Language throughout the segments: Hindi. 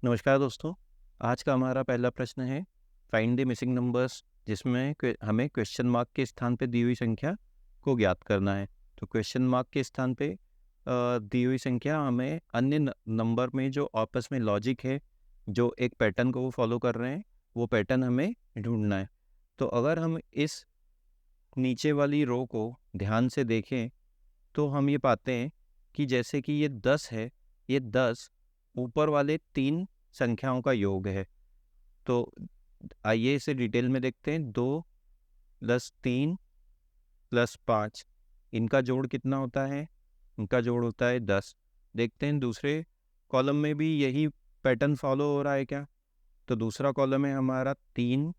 नमस्कार दोस्तों। आज का हमारा पहला प्रश्न है फाइंड द मिसिंग नंबर्स, जिसमें हमें क्वेश्चन मार्क के स्थान पे दी हुई संख्या को ज्ञात करना है। तो क्वेश्चन मार्क के स्थान पे दी हुई संख्या हमें अन्य नंबर में जो आपस में लॉजिक है, जो एक पैटर्न को वो फॉलो कर रहे हैं, वो पैटर्न हमें ढूंढना है। तो अगर हम इस नीचे वाली रो को ध्यान से देखें तो हम ये पाते हैं कि जैसे कि ये 10 है, ये 10 ऊपर वाले 3 संख्याओं का योग है। तो आइए इसे डिटेल में देखते हैं। 2 + 3 + 5, इनका जोड़ कितना होता है? इनका जोड़ होता है 10। देखते हैं दूसरे कॉलम में भी यही पैटर्न फॉलो हो रहा है क्या? तो दूसरा कॉलम है हमारा 3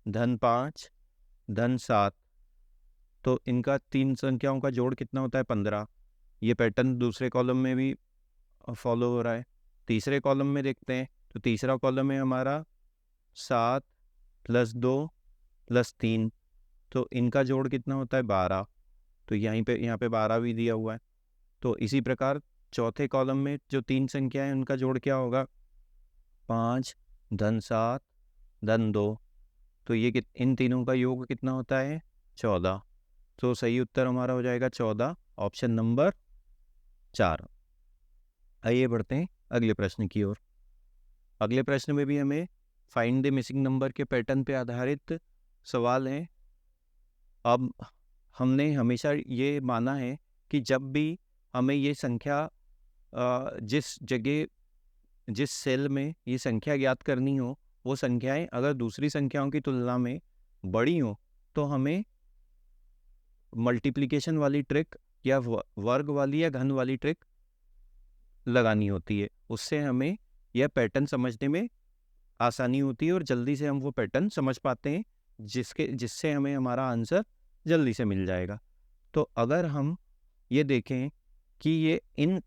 धन 5 धन 7। तो इनका 3 संख्याओं का जोड़ कितना होता है? 15। ये पैटर्न दूसरे कॉलम में भी फॉलो हो रहा है। तीसरे कॉलम में देखते हैं, तो तीसरा कॉलम है हमारा 7 + 2 + 3। तो इनका जोड़ कितना होता है? 12। तो यहाँ पे 12 भी दिया हुआ है। तो इसी प्रकार चौथे कॉलम में जो 3 संख्याएं हैं उनका जोड़ क्या होगा? 5 धन 7 धन 2। तो ये इन तीनों का योग कितना होता है? 14। तो सही उत्तर हमारा हो जाएगा 14, ऑप्शन नंबर 4। आइए बढ़ते हैं अगले प्रश्न की ओर। अगले प्रश्न में भी हमें फाइंड द मिसिंग नंबर के पैटर्न पे आधारित सवाल है। अब हमने हमेशा ये माना है कि जब भी हमें ये संख्या जिस जगह जिस सेल में ये संख्या ज्ञात करनी हो, वो संख्याएं अगर दूसरी संख्याओं की तुलना में बड़ी हो, तो हमें मल्टीप्लिकेशन वाली ट्रिक या वर्ग वाली या घन वाली ट्रिक लगानी होती है। उससे हमें यह पैटर्न समझने में आसानी होती है और जल्दी से हम वो पैटर्न समझ पाते हैं, जिससे हमें हमारा आंसर जल्दी से मिल जाएगा। तो अगर हम ये देखें कि ये इन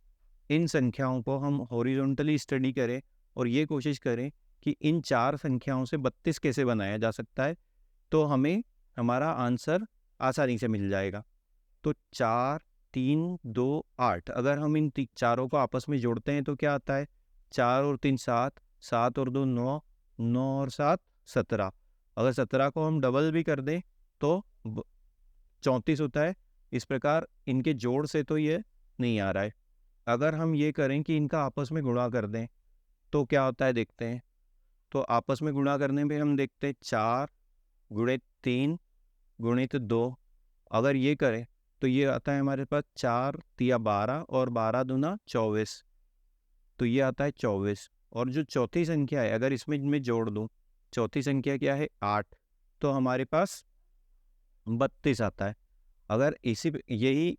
इन संख्याओं को हम हॉरिजॉन्टली स्टडी करें और ये कोशिश करें कि इन 4 संख्याओं से 32 कैसे बनाया जा सकता है, तो हमें हमारा आंसर आसानी से मिल जाएगा। तो 4 3 2 8, अगर हम इन चारों को आपस में जोड़ते हैं तो क्या आता है? 4 और 3 7, 7 और 2 9, 9 और 7 17। अगर 17 को हम डबल भी कर दें तो 34 होता है। इस प्रकार इनके जोड़ से तो ये नहीं आ रहा है। अगर हम ये करें कि इनका आपस में गुणा कर दें तो क्या होता है, देखते हैं। तो आपस में गुणा करने पे हम देखते हैं 4 गुणित 3 गुणित 2। अगर ये करें तो ये आता है हमारे पास 4 तिया 12 और 12 दूना 24। तो ये आता है 24। और जो चौथी संख्या है, अगर इसमें मैं जोड़ दूं, चौथी संख्या क्या है? 8। तो हमारे पास 32 आता है। अगर यही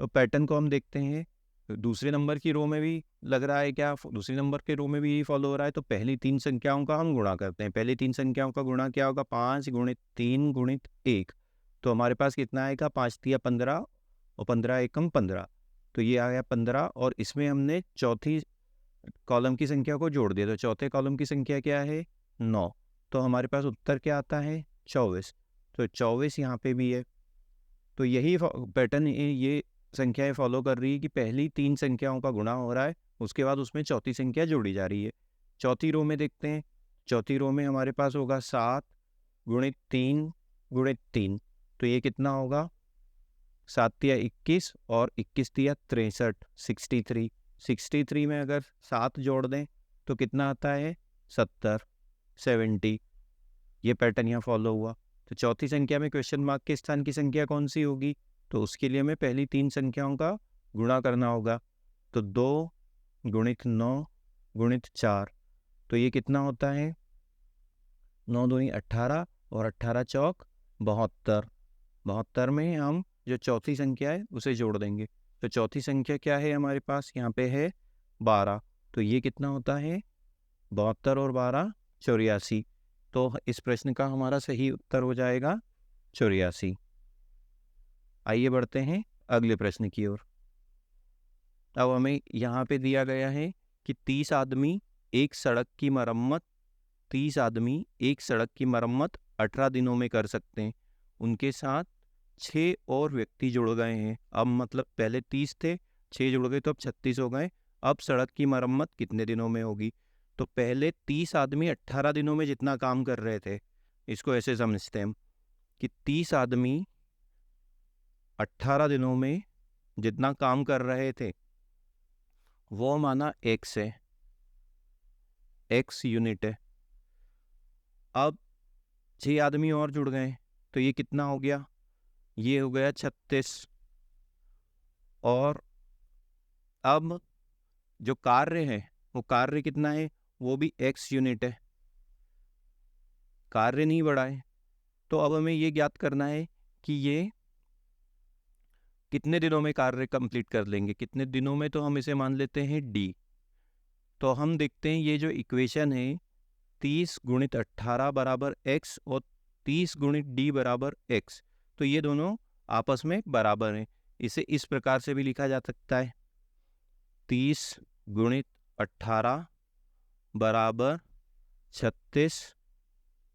पैटर्न को हम देखते हैं दूसरे नंबर की रो में भी लग रहा है क्या? दूसरे नंबर के रो में भी यही फॉलो हो रहा है। तो पहली 3 संख्याओं का हम गुणा करते हैं। पहली 3 संख्याओं का गुणा क्या होगा? 5 गुणित 3 गुणित 1। तो हमारे पास कितना आएगा? 5 तिया 15 और 15 एकम 15। तो ये आ गया 15। और इसमें हमने चौथी कॉलम की संख्या को जोड़ दिया। तो चौथे कॉलम की संख्या क्या है? 9। तो हमारे पास उत्तर क्या आता है? 24। तो 24 यहाँ पे भी है। तो यही पैटर्न ये संख्याएं फॉलो कर रही है कि पहली 3 संख्याओं का गुणा हो रहा है, उसके बाद उसमें चौथी संख्या जोड़ी जा रही है। चौथी रो में देखते हैं। चौथी रो में हमारे पास होगा 7 गुणित 3 गुणित 3। तो ये कितना होगा? 7 तिया 21 और 21 तिया 63, 63। 63 में अगर 7 जोड़ दें तो कितना आता है? 70, 70। ये पैटर्न यहाँ फॉलो हुआ। तो चौथी संख्या में क्वेश्चन मार्क के स्थान की संख्या कौन सी होगी? तो उसके लिए हमें पहली 3 संख्याओं का गुणा करना होगा। तो 2 गुणित 9 गुणित 4। तो ये कितना होता है? 9 दूनी 18 और 18 चौक 72। 72 में हम जो चौथी संख्या है उसे जोड़ देंगे। तो चौथी संख्या क्या है हमारे पास? यहाँ पे है 12। तो ये कितना होता है? 72 और 12 84। तो इस प्रश्न का हमारा सही उत्तर हो जाएगा 84। आइए बढ़ते हैं अगले प्रश्न की ओर। अब हमें यहाँ पे दिया गया है कि 30 आदमी एक सड़क की मरम्मत 30 आदमी एक सड़क की मरम्मत 18 दिनों में कर सकते हैं। उनके साथ 6 और व्यक्ति जुड़ गए हैं। अब मतलब पहले 30 थे, 6 जुड़ गए तो अब 36 हो गए। अब सड़क की मरम्मत कितने दिनों में होगी? तो पहले 30 आदमी 18 दिनों में जितना काम कर रहे थे, इसको ऐसे समझते हैं हम कि 30 आदमी 18 दिनों में जितना काम कर रहे थे वो माना x है, x यूनिट है। अब 6 आदमी और जुड़ गए तो ये कितना हो गया, ये हो गया 36। और अब जो कार्य है वो कार्य कितना है, वो भी x यूनिट है, कार्य नहीं बढ़ा है। तो अब हमें ये ज्ञात करना है कि ये कितने दिनों में कार्य कंप्लीट कर लेंगे, कितने दिनों में, तो हम इसे मान लेते हैं d। तो हम देखते हैं ये जो इक्वेशन है 30 गुणित 18 बराबर x और 30 गुणित d बराबर x, तो ये दोनों आपस में बराबर हैं। इसे इस प्रकार से भी लिखा जा सकता है 30 गुणित 18 बराबर 36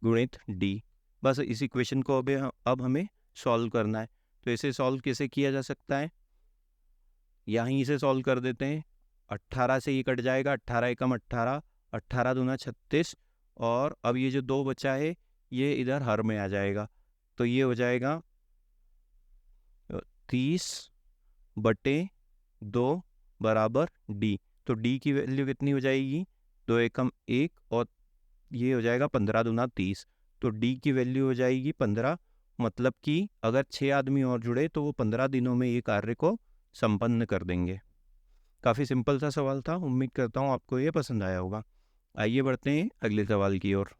गुणित d। बस इस इक्वेशन को अब हमें सॉल्व करना है। तो इसे सॉल्व कैसे किया जा सकता है, यहीं इसे सॉल्व कर देते हैं। 18 से ये कट जाएगा, 18 एकम 18, 18 दूना 36, और अब ये जो 2 बचा है ये इधर हर में आ जाएगा। तो ये हो जाएगा 30/2 बराबर d। तो d की वैल्यू कितनी हो जाएगी, 2 एकम 1, और ये हो जाएगा 15 दूना 30। तो d की वैल्यू हो जाएगी 15। मतलब कि अगर 6 आदमी और जुड़े तो वो 15 दिनों में ये कार्य को संपन्न कर देंगे। काफ़ी सिंपल सा सवाल था, उम्मीद करता हूँ आपको ये पसंद आया होगा। आइए बढ़ते हैं अगले सवाल की ओर।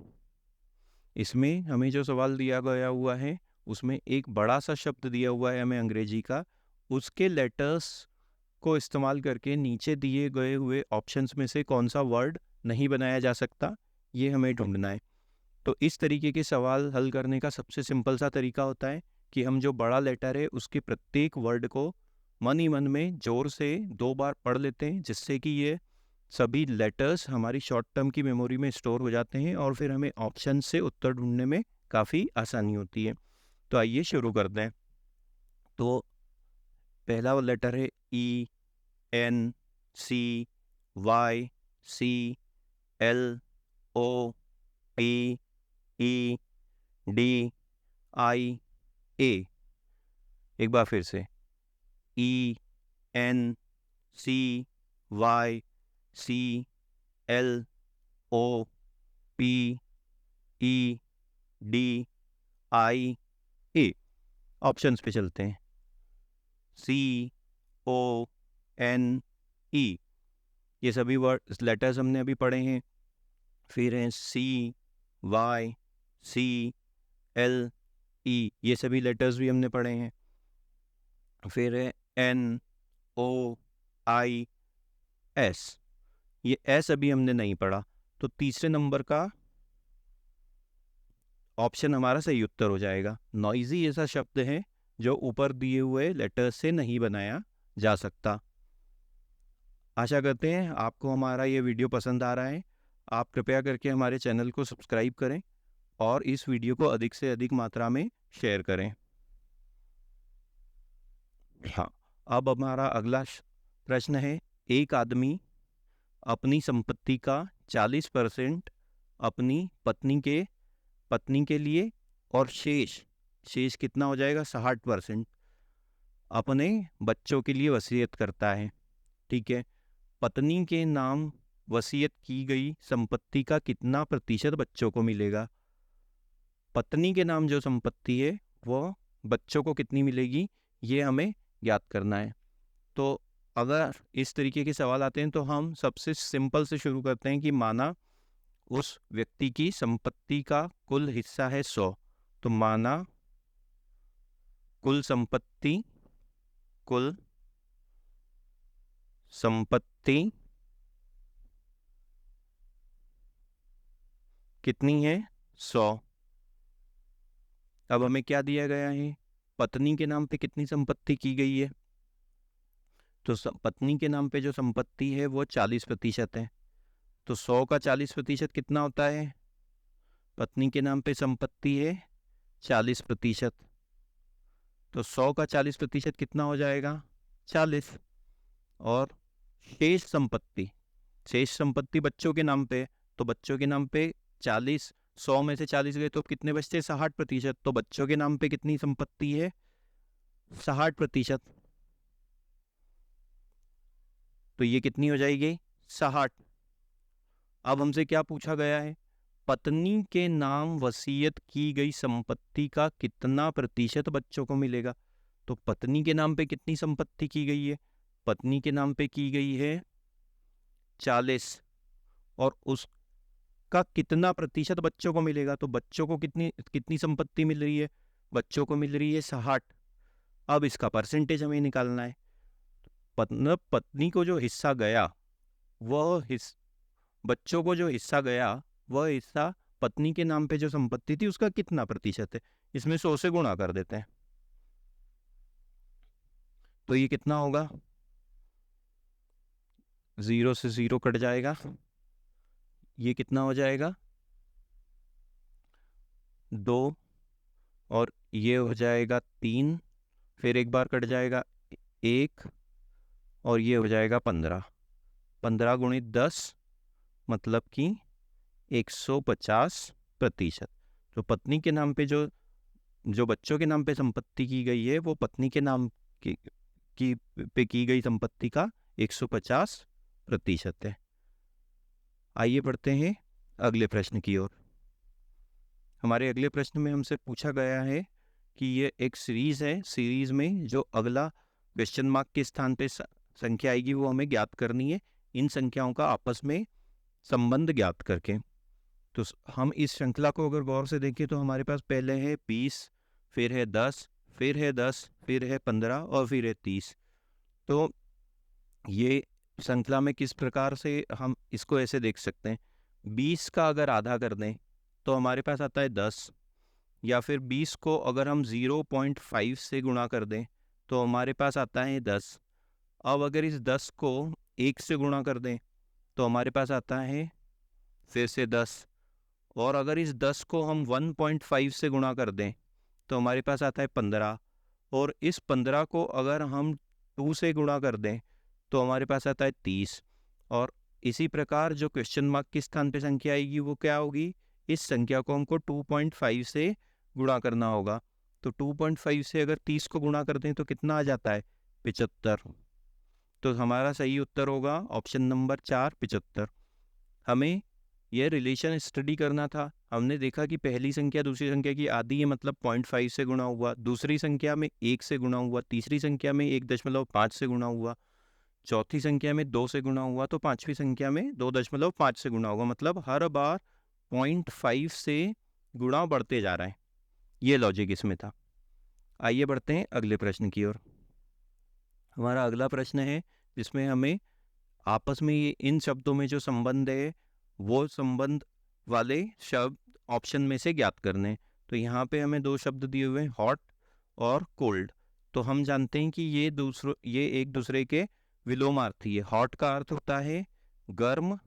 इसमें हमें जो सवाल दिया गया हुआ है उसमें एक बड़ा सा शब्द दिया हुआ है हमें अंग्रेजी का, उसके लेटर्स को इस्तेमाल करके नीचे दिए गए हुए ऑप्शंस में से कौन सा वर्ड नहीं बनाया जा सकता, ये हमें ढूंढना है। तो इस तरीके के सवाल हल करने का सबसे सिंपल सा तरीका होता है कि हम जो बड़ा लेटर है उसके प्रत्येक वर्ड को मन ही मन में जोर से 2 बार पढ़ लेते हैं, जिससे कि ये सभी लेटर्स हमारी शॉर्ट टर्म की मेमोरी में स्टोर हो जाते हैं और फिर हमें ऑप्शन से उत्तर ढूंढने में काफ़ी आसानी होती है। तो आइए शुरू करते हैं। तो पहला लेटर है ई, एन, सी, वाई, सी, एल, ओ, पी, ई, डी, आई, ए। एक बार फिर से ई, एन, सी, वाई, सी, एल, ओ, पी, ई, डी, आई, ए। ऑप्शंस पे चलते हैं। सी, ओ, एन, ई, ये सभी वर्ड लेटर्स हमने अभी पढ़े हैं। फिर हैं सी, वाई, सी, एल, ई, ये सभी लेटर्स भी हमने पढ़े हैं। फिर है एन, ओ, आई, एस, ये एस अभी हमने नहीं पढ़ा। तो तीसरे नंबर का ऑप्शन हमारा सही उत्तर हो जाएगा। नॉइजी ऐसा शब्द है जो ऊपर दिए हुए लेटर्स से नहीं बनाया जा सकता। आशा करते हैं आपको हमारा ये वीडियो पसंद आ रहा है। आप कृपया करके हमारे चैनल को सब्सक्राइब करें और इस वीडियो को अधिक से अधिक मात्रा में शेयर करें। हाँ, अब हमारा अगला प्रश्न है, एक आदमी अपनी संपत्ति का 40% अपनी पत्नी के लिए और शेष कितना हो जाएगा, 60% अपने बच्चों के लिए वसीयत करता है। ठीक है, पत्नी के नाम वसीयत की गई संपत्ति का कितना प्रतिशत बच्चों को मिलेगा। पत्नी के नाम जो संपत्ति है वो बच्चों को कितनी मिलेगी, ये हमें ज्ञात करना है। तो अगर इस तरीके के सवाल आते हैं तो हम सबसे सिंपल से शुरू करते हैं कि माना उस व्यक्ति की संपत्ति का कुल हिस्सा है 100, तो माना कुल संपत्ति कितनी है, 100। अब हमें क्या दिया गया है, पत्नी के नाम पे कितनी संपत्ति की गई है। तो पत्नी के नाम पे जो संपत्ति है वो 40% है। तो 100 का 40% कितना होता है, पत्नी के नाम पे संपत्ति है 40%, तो 100 का 40% कितना हो जाएगा, 40। और शेष संपत्ति बच्चों के नाम पे, तो बच्चों के नाम पे 40, 100 में से 40 गए तो कितने बचते? 60%। तो बच्चों के नाम पे कितनी संपत्ति है? 60%। तो ये कितनी हो जाएगी? 60। अब हमसे क्या पूछा गया है? पत्नी के नाम वसीयत की गई संपत्ति का कितना प्रतिशत बच्चों को मिलेगा। तो पत्नी के नाम पे कितनी संपत्ति की गई है? पत्नी के नाम पे की गई है 40, और उसका कितना प्रतिशत बच्चों को मिलेगा? तो बच्चों को कितनी कितनी संपत्ति मिल रही है? बच्चों को मिल रही है 60। अब इसका परसेंटेज हमें निकालना है। पत्नी को जो हिस्सा गया बच्चों को जो हिस्सा गया वह हिस्सा पत्नी के नाम पे जो संपत्ति थी उसका कितना प्रतिशत है? इसमें 100 से गुणा कर देते हैं। तो ये कितना होगा? 0 से 0 कट जाएगा। ये कितना हो जाएगा? 2, और ये हो जाएगा 3, फिर एक बार कट जाएगा 1, और ये हो जाएगा 15। 15 गुणित 10 मतलब कि 150%। तो पत्नी के नाम पे जो बच्चों के नाम पे संपत्ति की गई है वो पत्नी के नाम पे की गई संपत्ति का 150% है। आइए बढ़ते हैं अगले प्रश्न की ओर। हमारे अगले प्रश्न में हमसे पूछा गया है कि ये एक सीरीज है, सीरीज में जो अगला क्वेश्चन मार्क के स्थान पे संख्या आएगी वो हमें ज्ञात करनी है, इन संख्याओं का आपस में संबंध ज्ञात करके। तो हम इस श्रृंखला को अगर गौर से देखें तो हमारे पास पहले है 20, फिर है 10, फिर है 10, फिर है 15 और फिर है 30। तो ये श्रृंखला में किस प्रकार से हम इसको ऐसे देख सकते हैं? 20 का अगर आधा कर दें तो हमारे पास आता है 10, या फिर 20 को अगर हम 0.5 से गुणा कर दें तो हमारे पास आता है 10। अब अगर इस 10 को 1 से गुणा कर दें तो हमारे पास आता है फिर से 10, और अगर इस 10 को हम 1.5 से गुणा कर दें तो हमारे पास आता है 15, और इस 15 को अगर हम 2 से गुणा कर दें तो हमारे पास आता है 30। और इसी प्रकार जो क्वेश्चन मार्क के स्थान पे संख्या आएगी वो क्या होगी? इस संख्या को हमको 2.5 से गुणा करना होगा। तो 2.5 से अगर 30 को गुणा कर दें तो कितना आ जाता है? 75। तो हमारा सही उत्तर होगा ऑप्शन नंबर 4, 75। हमें यह रिलेशन स्टडी करना था। हमने देखा कि पहली संख्या दूसरी संख्या की आधी है, मतलब 0.5 से गुणा हुआ, दूसरी संख्या में 1 से गुणा हुआ, तीसरी संख्या में 1.5 से गुणा हुआ, चौथी संख्या में 2 से गुणा हुआ, तो पांचवी संख्या में 2.5 से गुणा होगा। मतलब हर बार 0.5 से गुणा बढ़ते जा रहा है, ये लॉजिक इसमें था। आइए बढ़ते हैं अगले प्रश्न की ओर। हमारा अगला प्रश्न है जिसमें हमें आपस में ये इन शब्दों में जो संबंध है वो संबंध वाले शब्द ऑप्शन में से ज्ञात करने। तो यहाँ पे हमें 2 शब्द दिए हुए हैं, हॉट और कोल्ड। तो हम जानते हैं कि ये एक दूसरे के विलोमार्थी है। हॉट का अर्थ होता है गर्म,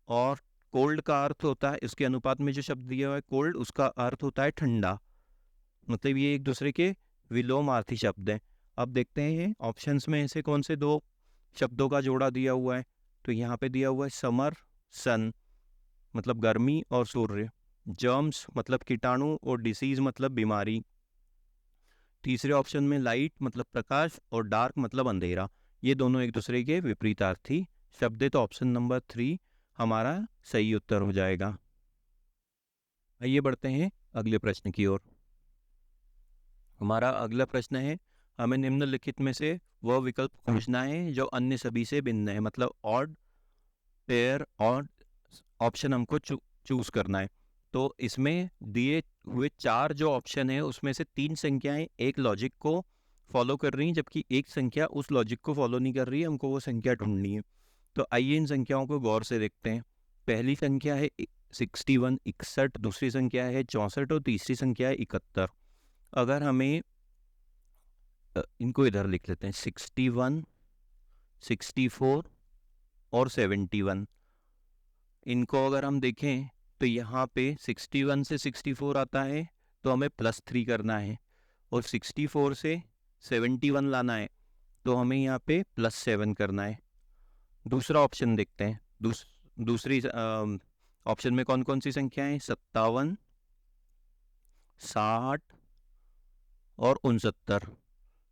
और कोल्ड का अर्थ होता है, इसके अनुपात में जो शब्द दिया हुआ है कोल्ड, उसका अर्थ होता है ठंडा। मतलब ये एक दूसरे के विलोमार्थी शब्द हैं। अब देखते हैं ऑप्शंस में ऐसे कौन से 2 शब्दों का जोड़ा दिया हुआ है। तो यहाँ पे दिया हुआ है समर, सन मतलब गर्मी और सूर्य, जर्म्स मतलब कीटाणु, और डिसीज मतलब बीमारी। तीसरे ऑप्शन में लाइट मतलब प्रकाश और डार्क मतलब अंधेरा। ये दोनों एक दूसरे के विपरीतार्थी शब्द है। तो ऑप्शन नंबर 3 हमारा सही उत्तर हो जाएगा। आइए बढ़ते हैं अगले प्रश्न की ओर। हमारा अगला प्रश्न है, हमें निम्नलिखित में से वह विकल्प खोजना है जो अन्य सभी से भिन्न है। मतलब ऑड, पेयर और ऑप्शन हमको चूज करना है। तो इसमें दिए हुए 4 जो ऑप्शन है उसमें से 3 संख्याएं एक लॉजिक को फॉलो कर रही हैं, जबकि एक संख्या उस लॉजिक को फॉलो नहीं कर रही है। हमको वो संख्या ढूंढनी है। तो आइए इन संख्याओं को गौर से देखते हैं। पहली संख्या है 61, 61, दूसरी संख्या है 64 और तीसरी संख्या है 71। अगर हमें इनको इधर लिख लेते हैं, 61, 64 और 71। इनको अगर हम देखें तो यहाँ पे 61 से 64 आता है तो हमें +3 करना है, और 64 से 71 लाना है तो हमें यहाँ पे +7 करना है। दूसरा ऑप्शन देखते हैं। दूसरी ऑप्शन में कौन कौन सी संख्याएं? 57, 60 और 69।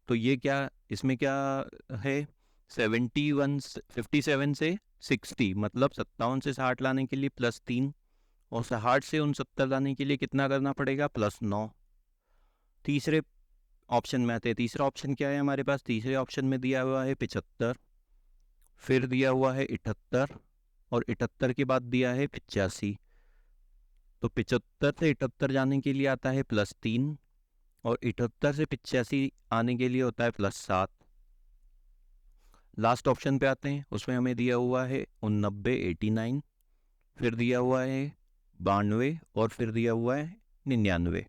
तो ये क्या, इसमें क्या है? 57 से 60, मतलब 57 से 60 लाने के लिए +3, और 60 से 69 लाने के लिए कितना करना पड़ेगा? +9। तीसरे ऑप्शन में आते हैं। तीसरा ऑप्शन क्या है हमारे पास? तीसरे ऑप्शन में दिया हुआ है 75, फिर दिया हुआ है 78, और 78 के बाद दिया है 85। तो 75 से 78 जाने के लिए आता है +3, और 78 से 85 आने के लिए होता है +7। लास्ट ऑप्शन पे आते हैं, उसमें हमें दिया हुआ है 89, 89, फिर दिया हुआ है 92, और फिर दिया हुआ है 99।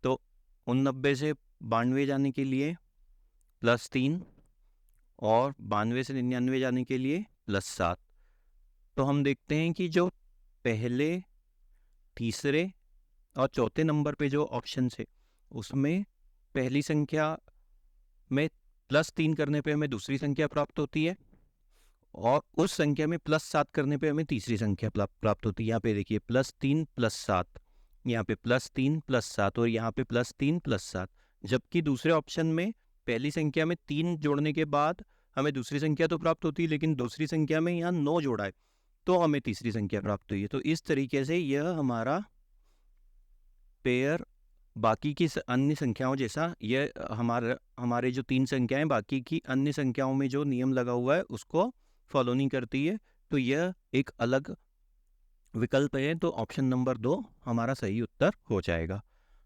तो 89 से 92 जाने के लिए +3, और 92 से 99 जाने के लिए +7। तो हम देखते हैं कि जो पहले, तीसरे और चौथे नंबर पे जो ऑप्शन है, उसमें पहली संख्या में +3 करने पे हमें दूसरी संख्या प्राप्त होती है, और उस संख्या में +7 करने पे हमें तीसरी संख्या प्राप्त होती है। यहाँ पे देखिए +3 +7, यहाँ पे +3 +7, और यहाँ पे +3 +7। जबकि दूसरे ऑप्शन में पहली संख्या में 3 जोड़ने के बाद हमें दूसरी संख्या तो प्राप्त होती है, लेकिन दूसरी संख्या में यहाँ 9 जोड़ा है, तो हमें तीसरी संख्या प्राप्त हुई है। तो इस तरीके से यह हमारा पेयर बाकी की अन्य संख्याओं जैसा, यह हमारे जो 3 संख्याएं बाकी की अन्य संख्याओं में जो नियम लगा हुआ है उसको फॉलो नहीं करती है। तो यह एक अलग विकल्प है, तो ऑप्शन नंबर 2 हमारा सही उत्तर हो जाएगा।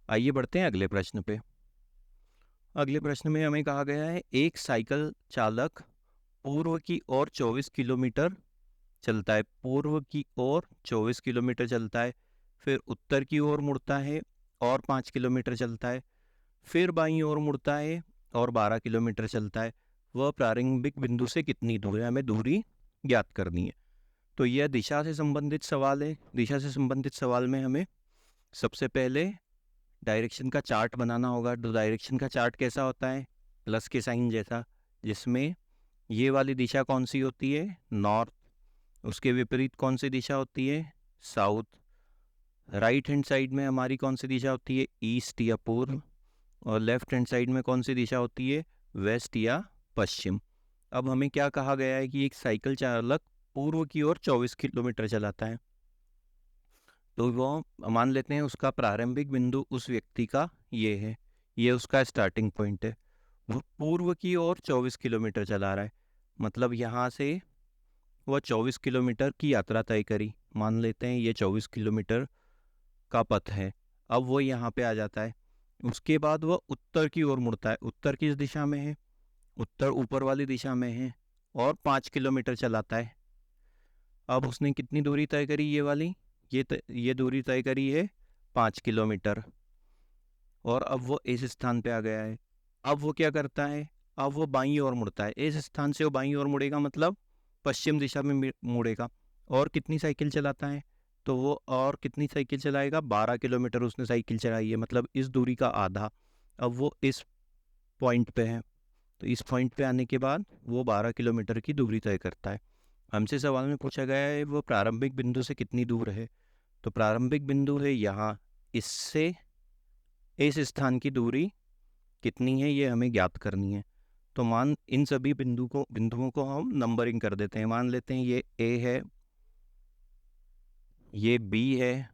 आइए बढ़ते हैं अगले प्रश्न पे। अगले प्रश्न में हमें कहा गया है, एक साइकिल चालक पूर्व की ओर 24 किलोमीटर चलता है, पूर्व की ओर 24 किलोमीटर चलता है, फिर उत्तर की ओर मुड़ता है और 5 किलोमीटर चलता है, फिर बाईं ओर मुड़ता है और 12 किलोमीटर चलता है। वह प्रारंभिक बिंदु से कितनी दूर है? हमें दूरी ज्ञात करनी है। तो यह दिशा से संबंधित सवाल है। दिशा से संबंधित सवाल में हमें सबसे पहले डायरेक्शन का चार्ट बनाना होगा। तो डायरेक्शन का चार्ट कैसा होता है? प्लस के साइन जैसा, जिसमें ये वाली दिशा कौन सी होती है? नॉर्थ। उसके विपरीत कौन सी दिशा होती है? साउथ। राइट हैंड साइड में हमारी कौन सी दिशा होती है? ईस्ट या पूर्व। और लेफ्ट हैंड साइड में कौन सी दिशा होती है? वेस्ट या पश्चिम। अब हमें क्या कहा गया है कि एक साइकिल चालक पूर्व की ओर 24 किलोमीटर चलाता है, तो वो मान लेते हैं उसका प्रारंभिक बिंदु उस व्यक्ति का ये है, ये उसका स्टार्टिंग पॉइंट है। वो पूर्व की ओर 24 किलोमीटर चला रहा है, मतलब यहाँ से वह 24 किलोमीटर की यात्रा तय करी। मान लेते हैं ये 24 किलोमीटर का पथ है। अब वो यहाँ पे आ जाता है। उसके बाद वह उत्तर की ओर मुड़ता है। उत्तर किस दिशा में है? उत्तर ऊपर वाली दिशा में है, और 5 किलोमीटर चलाता है। अब उसने कितनी दूरी तय करी? ये वाली, ये दूरी तय करी है 5 किलोमीटर, और अब वो इस स्थान पे आ गया है। अब वो क्या करता है? अब वो बाईं ओर मुड़ता है। इस स्थान से वो बाईं ओर मुड़ेगा, मतलब पश्चिम दिशा में मुड़ेगा। और कितनी साइकिल चलाता है? तो वो और कितनी साइकिल चलाएगा? 12 किलोमीटर उसने साइकिल चलाई है, मतलब इस दूरी का आधा। अब वो इस पॉइंट पे है, तो इस पॉइंट पे आने के बाद वो 12 किलोमीटर की दूरी तय करता है। हमसे सवाल में पूछा गया है वो प्रारंभिक बिंदु से कितनी दूर है। तो प्रारंभिक बिंदु है यहाँ, इससे इस स्थान की दूरी कितनी है ये हमें ज्ञात करनी है। तो इन सभी बिंदुओं को हम नंबरिंग कर देते हैं। मान लेते हैं ये ए है, ये बी है,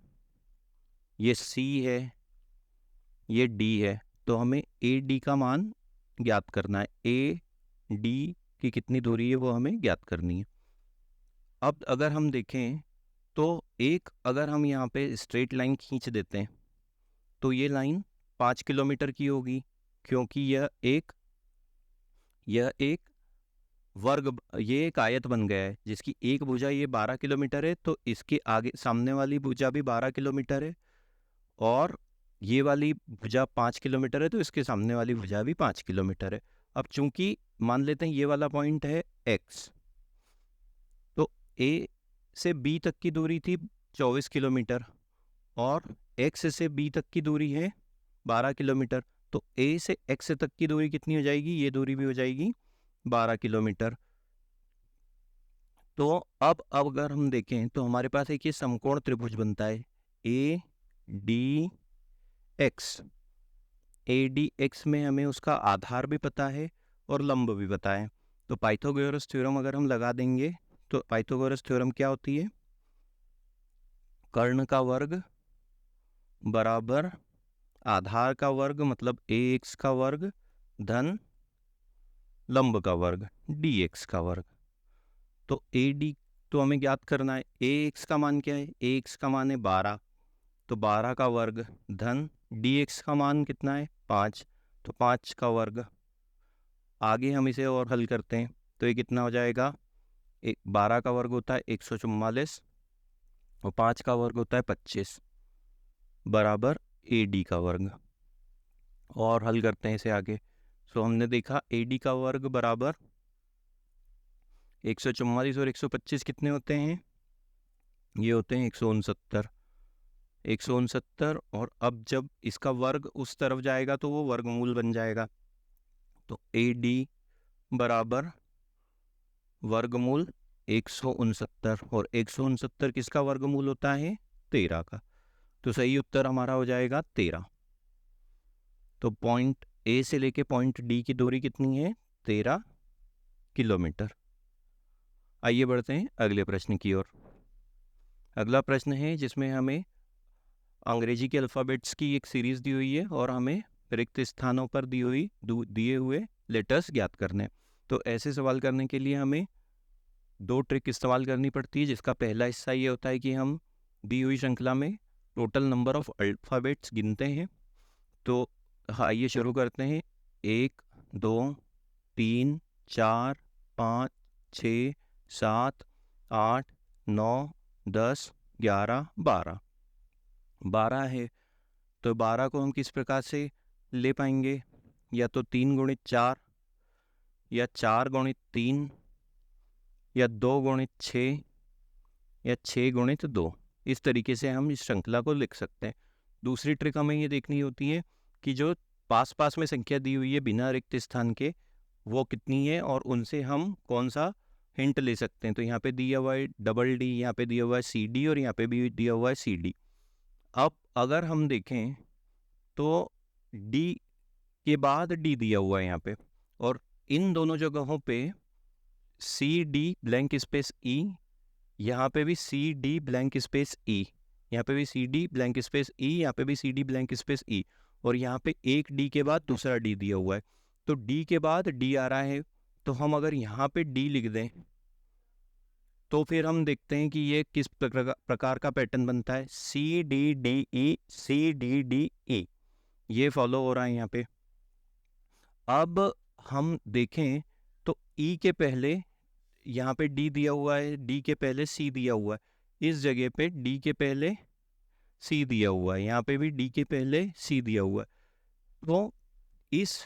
ये सी है, ये डी है। तो हमें ए डी का मान ज्ञात करना है। ए डी की कितनी दूरी है वो हमें ज्ञात करनी है। अब अगर हम देखें तो अगर हम यहाँ पे स्ट्रेट लाइन खींच देते हैं, तो ये लाइन 5 किलोमीटर की होगी, क्योंकि यह एक आयत बन गया है जिसकी एक भुजा ये 12 किलोमीटर है, तो इसके आगे सामने वाली भुजा भी 12 किलोमीटर है, और ये वाली भुजा 5 किलोमीटर है, तो इसके सामने वाली भुजा भी 5 किलोमीटर है। अब चूंकि मान लेते हैं ये वाला पॉइंट है x, तो a से b तक की दूरी थी 24 किलोमीटर, और x से b तक की दूरी है 12 किलोमीटर। तो a से x तक की दूरी कितनी हो जाएगी? ये दूरी भी हो जाएगी 12 किलोमीटर। तो अब अगर हम देखें तो हमारे पास एक ये समकोण त्रिभुज बनता है A D x. A D x में हमें उसका आधार भी पता है और लंब भी पता है। तो पाइथागोरस थ्योरम अगर हम लगा देंगे तो पाइथागोरस थ्योरम क्या होती है? कर्ण का वर्ग बराबर आधार का वर्ग मतलब ए एक्स का वर्ग धन लंब का वर्ग डी एक्स का वर्ग। तो ए डी तो हमें ज्ञात करना है। ए एक्स का मान क्या है? ए एक्स का मान है 12, तो 12 का वर्ग धन डी एक्स का मान कितना है? 5, तो 5 का वर्ग। आगे हम इसे और हल करते हैं तो ये कितना हो जाएगा? 12 का वर्ग होता है 144 और 5 का वर्ग होता है 25 बराबर ए डी का वर्ग। और हल करते हैं इसे आगे। सो हमने देखा ए डी का वर्ग बराबर 144 और 125 कितने होते हैं? ये होते हैं 169। 169 और अब जब इसका वर्ग उस तरफ जाएगा तो वो वर्गमूल बन जाएगा। तो ए डी बराबर वर्गमूल 169 और 169 किसका वर्गमूल होता है? 13 का। तो सही उत्तर हमारा हो जाएगा 13। तो पॉइंट ए से लेके पॉइंट डी की दूरी कितनी है? 13 किलोमीटर। आइए बढ़ते हैं अगले प्रश्न की ओर। अगला प्रश्न है जिसमें हमें अंग्रेजी के अल्फ़ाबेट्स की एक सीरीज दी हुई है और हमें रिक्त स्थानों पर दिए हुए लेटर्स ज्ञात करने। तो ऐसे सवाल करने के लिए हमें 2 ट्रिक इस्तेमाल करनी पड़ती है, जिसका पहला हिस्सा ये होता है कि हम दी हुई श्रृंखला में टोटल नंबर ऑफ अल्फ़ाबेट्स गिनते हैं। तो आइए शुरू करते हैं। 1 2 3 4 5 6 7 8 9 10 11 12 12 है। तो 12 को हम किस प्रकार से ले पाएंगे? या तो 3 गुणित 4 या 4 गुणित 3 या 2 गुणित 6 या 6 गुणित 2। इस तरीके से हम इस श्रृंखला को लिख सकते हैं। दूसरी ट्रिक हमें ये देखनी होती है कि जो पास पास में संख्या दी हुई है बिना रिक्त स्थान के वो कितनी है और उनसे हम कौन सा हिंट ले सकते हैं। तो यहाँ पे दिया हुआ है डबल डी, यहाँ पे दिया हुआ है सी डी और यहाँ पे भी दिया हुआ है सी डी। अब अगर हम देखें तो डी के बाद डी दिया हुआ है यहाँ पे और इन दोनों जगहों पे C D blank space E, यहाँ पे भी C D blank space E, यहाँ पे भी C D blank space E, यहाँ पे भी C D blank space E और यहाँ पे एक डी के बाद दूसरा डी दिया हुआ है। तो डी के बाद डी आ रहा है तो हम अगर यहाँ पे डी लिख दें तो फिर हम देखते हैं कि ये किस प्रकार का पैटर्न बनता है। C D D E, C D D E, ये फॉलो हो रहा है यहाँ पे। अब हम देखें तो ई के पहले यहाँ पे डी दिया हुआ है, डी के पहले सी दिया हुआ है, इस जगह पे डी के पहले सी दिया हुआ है, यहाँ पे भी डी के पहले सी दिया हुआ है। तो इस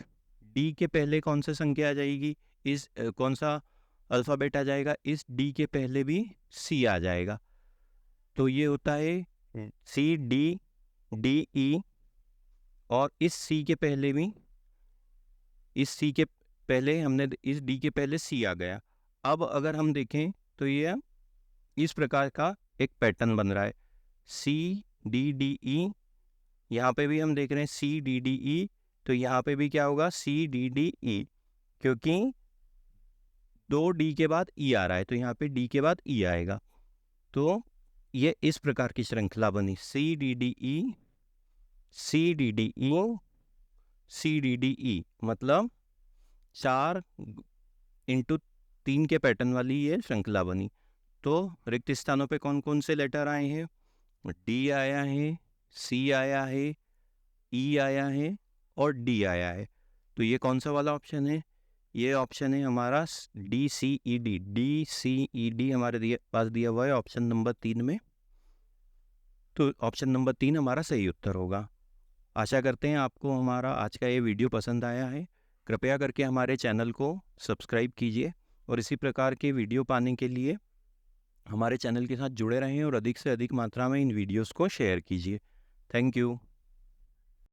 डी के पहले कौन सा संख्या आ जाएगी? इस कौन सा अल्फ़ाबेट आ जाएगा? इस डी के पहले भी सी आ जाएगा। तो ये होता है सी डी डी ई और इस सी के पहले भी, इस सी के पहले हमने इस डी के पहले सी आ गया। अब अगर हम देखें तो ये इस प्रकार का एक पैटर्न बन रहा है सी डी डी ई। यहाँ पे भी हम देख रहे हैं सी डी डी ई, तो यहाँ पे भी क्या होगा? सी डी डी ई, क्योंकि 2 डी के बाद ई आ रहा है तो यहाँ पे डी के बाद ई आएगा। तो ये इस प्रकार की श्रृंखला बनी C D D E, C D D E, C D D E, मतलब 4 × 3 के पैटर्न वाली ये श्रृंखला बनी। तो रिक्त स्थानों पे कौन कौन से लेटर आए हैं? डी आया है, सी आया है, ई आया है और डी आया है। तो ये कौन सा वाला ऑप्शन है? ये ऑप्शन है हमारा D C E D. D C E D हमारे पास दिया हुआ है ऑप्शन नंबर 3 में। तो ऑप्शन नंबर 3 हमारा सही उत्तर होगा। आशा करते हैं आपको हमारा आज का ये वीडियो पसंद आया है। कृपया करके हमारे चैनल को सब्सक्राइब कीजिए और इसी प्रकार के वीडियो पाने के लिए हमारे चैनल के साथ जुड़े रहें और अधिक से अधिक मात्रा में इन वीडियोस को शेयर कीजिए। Thank you.